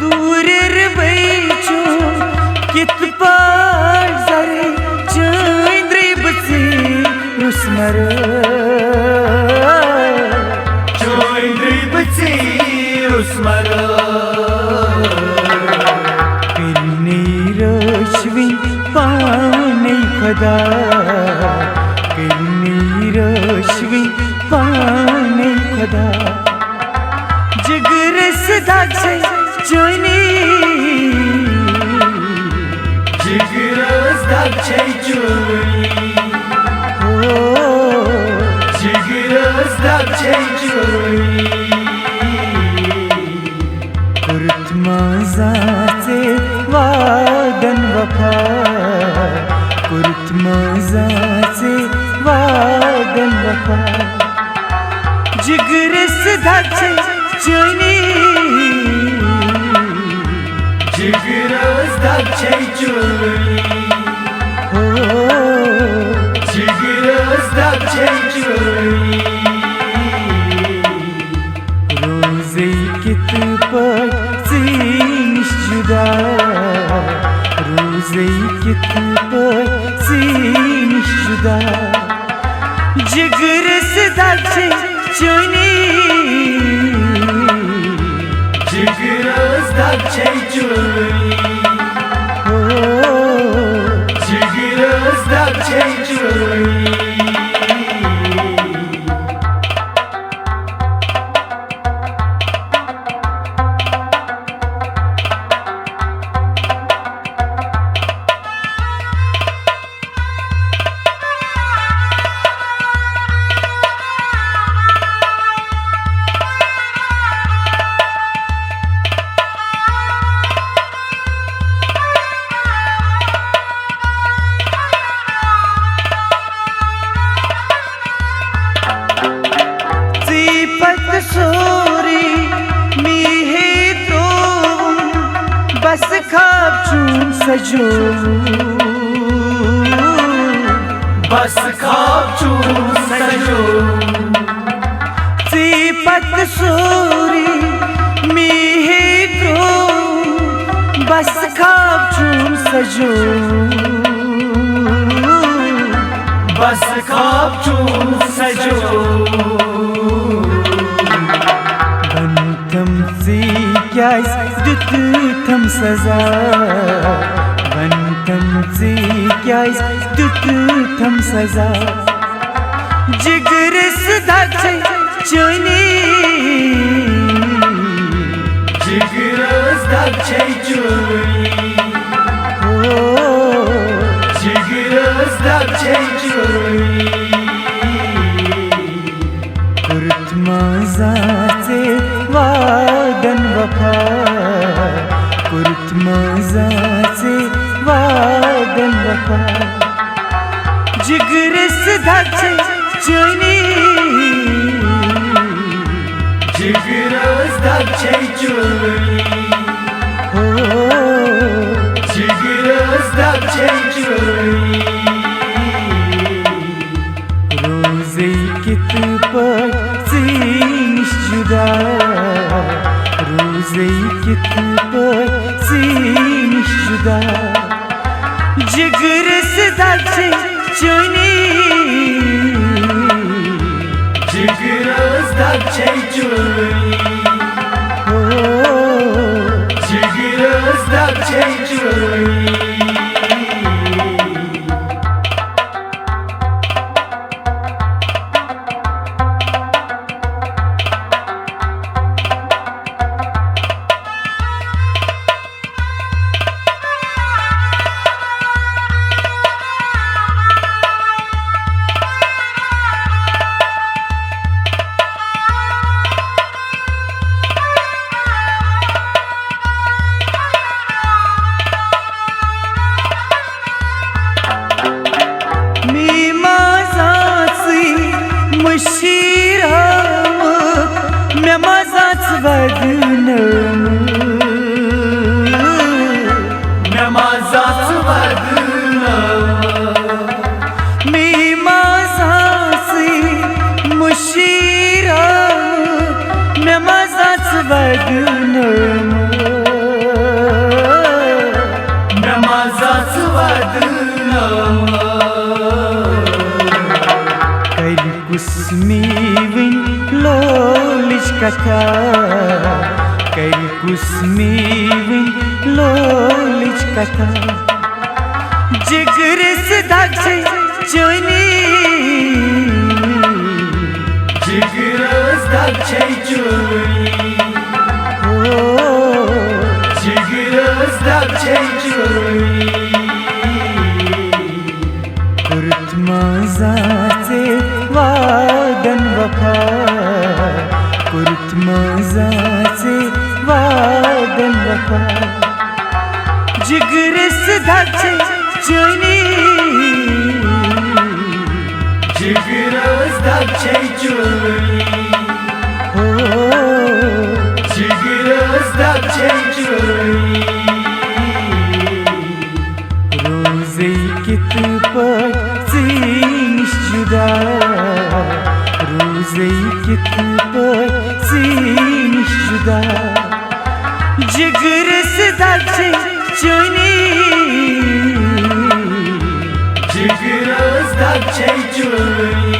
दूर बैचो कित पार जरे चंद्री बसी रुस्मर चंद्री बसी रुस्मर किरनी रश्वी पानी खदा किरनी रश्वी पानी खदा जिगर सदात जनी जिगर सदात जनी जिगर सदात जनी कुर्त मज़ासे वादन वफा कुर्त मज़ासे वादन वफा जिगर सदात जनी जिगर सदात जनी जिगर सदात जनी रोज़ी के तू परसी जुदा रोज़ी के तू परसी जुदा जिगर सदात जनी जिगर सदात जनी जिगर सदात जनी बस खाब चूम सजो बस खाब चूम सजो सिपत सूरी मीहे द्रो बस खाब चूम सजो बस खाब चूम सजो बनतम सी क्या दित थम सजा बन तमचे क्याज दितम सजा जिगरस धाचे चोनी जिगरस धाचे चोनी जिगरस धाचे चोनी कुर्त माझाचे वादन वफा कुर्त माझाचे वादन वफा जिगरस धाचे चोनी जिगरस धाचे चोनी जिगरस धाचे चोनी रोजे कित पर सीनिश जुदा रोजे कित पर सीनिश जुदा जिगरस धाचे चोनी जिगरस धाचे चोनी जिगरस धाचे चोनी कथा कर कुसमें लोलिच कथा जिगरस धाचे चोनी जिगरस धाचे चोनी जिगरस धाचे चोनी कुर्त माझाचे वादन वफा कुर्त माझाचे वादन वफा जिगरस धाचे चोनी जिगरस धाचे चोनी जिगरस धाचे चोनी रोजे कित पर सीनिश जुदा रोजे कित पर सीनिश जुदा जिगरस धाचे चोनी जिगरस धाचे चोनी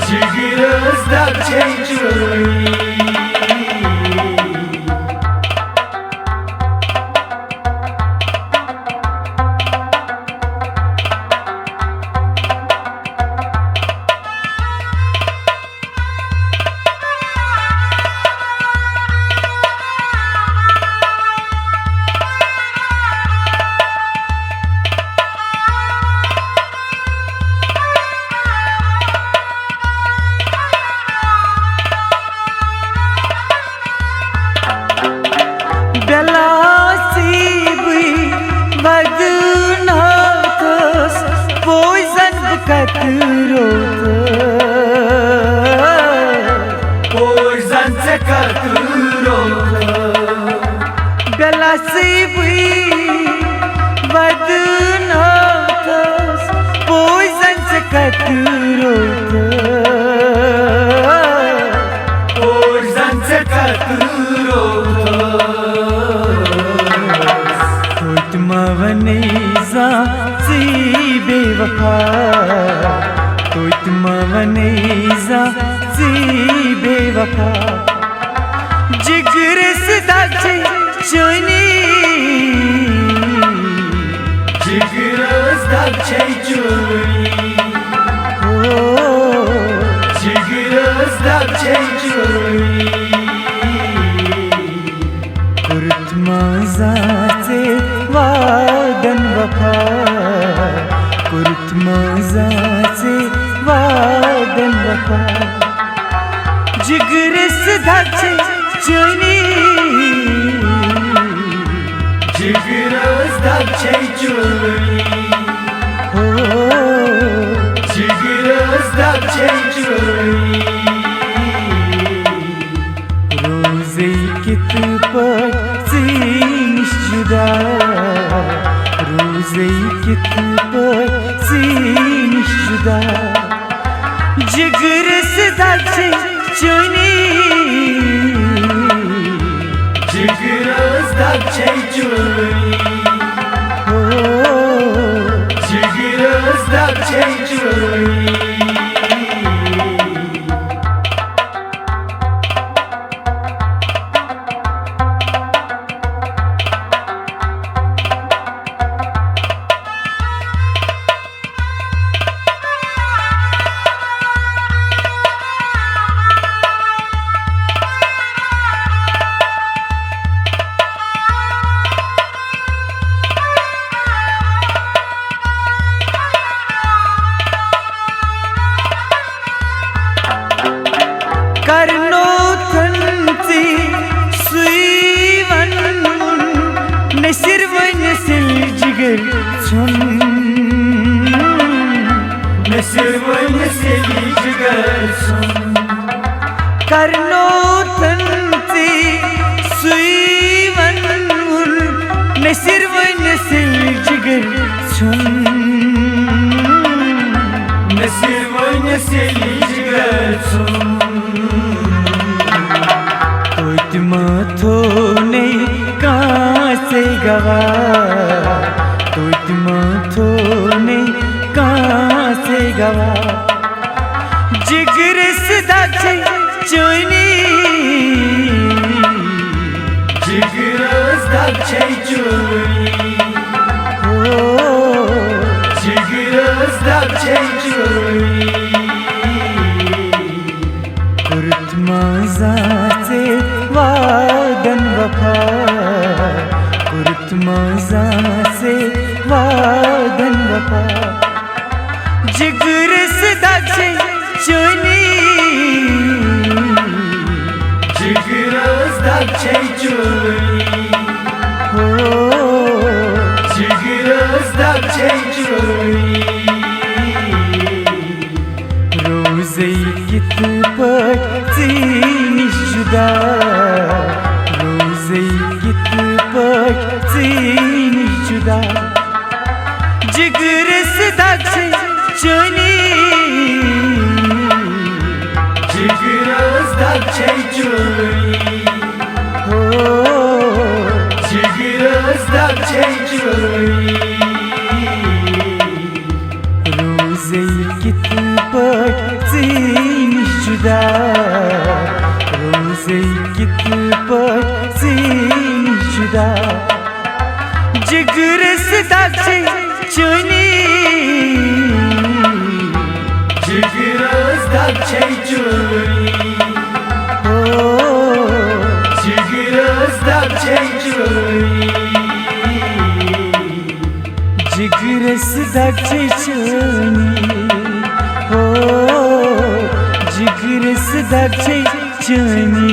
जिगरस धाचे चोनी बेवफा जिगरस धाचे चोनी dakçey cüni Jigiris dakçey cüni कुर्तमाज़ाचे वादन वफा कुर्तमाज़ाचे वादन वफा जिगरिस धाचे चुनी Jigiris dakçey cüni Jigiris dakçey cüni रोज़े कित पर सीनिश जुदा रोज़े कित पर सीनिश जुदा जिगर सदाचे चुनी Jigiris dakçey cüni Jigiris dakçey cüni करनो थंसी सुईवन नसिर वनसिल जिगर सुन Nesir vaynesil jigar sun करनो थंसी सुईवन नसिर वनसिल जिगर सुन Nesir vaynesil jigar sun तुम थो नहीं कहाँ से गवा तुम थो नहीं कहाँ से गवा जिगर सदाचे चुनी Jigiris dakçey cüni Jigiris dakçey cüni कुर्तमाज़ाचे वादन वफा कुर्तमाज़ाचे वादन वफा जिगर सदाचे चुनी Jigiris dakçey cüni Jigiris dakçey cüni रोज़े कित पर सीनिश जुदा रोज़े कित पर सीनिश जुदा जिगर सदाचे चुनी Jigiris dakçey cüni Jigiris dakçey cüni रोज़े कित पर सीनिश जुदा रोज़े कित पर सीनिश जुदा जिगर सदाचे चुनी Jigiris dakçey cüni Jigiris dakçey cüni जिगर सदाचे चुनी जिगर सदाचे चुनी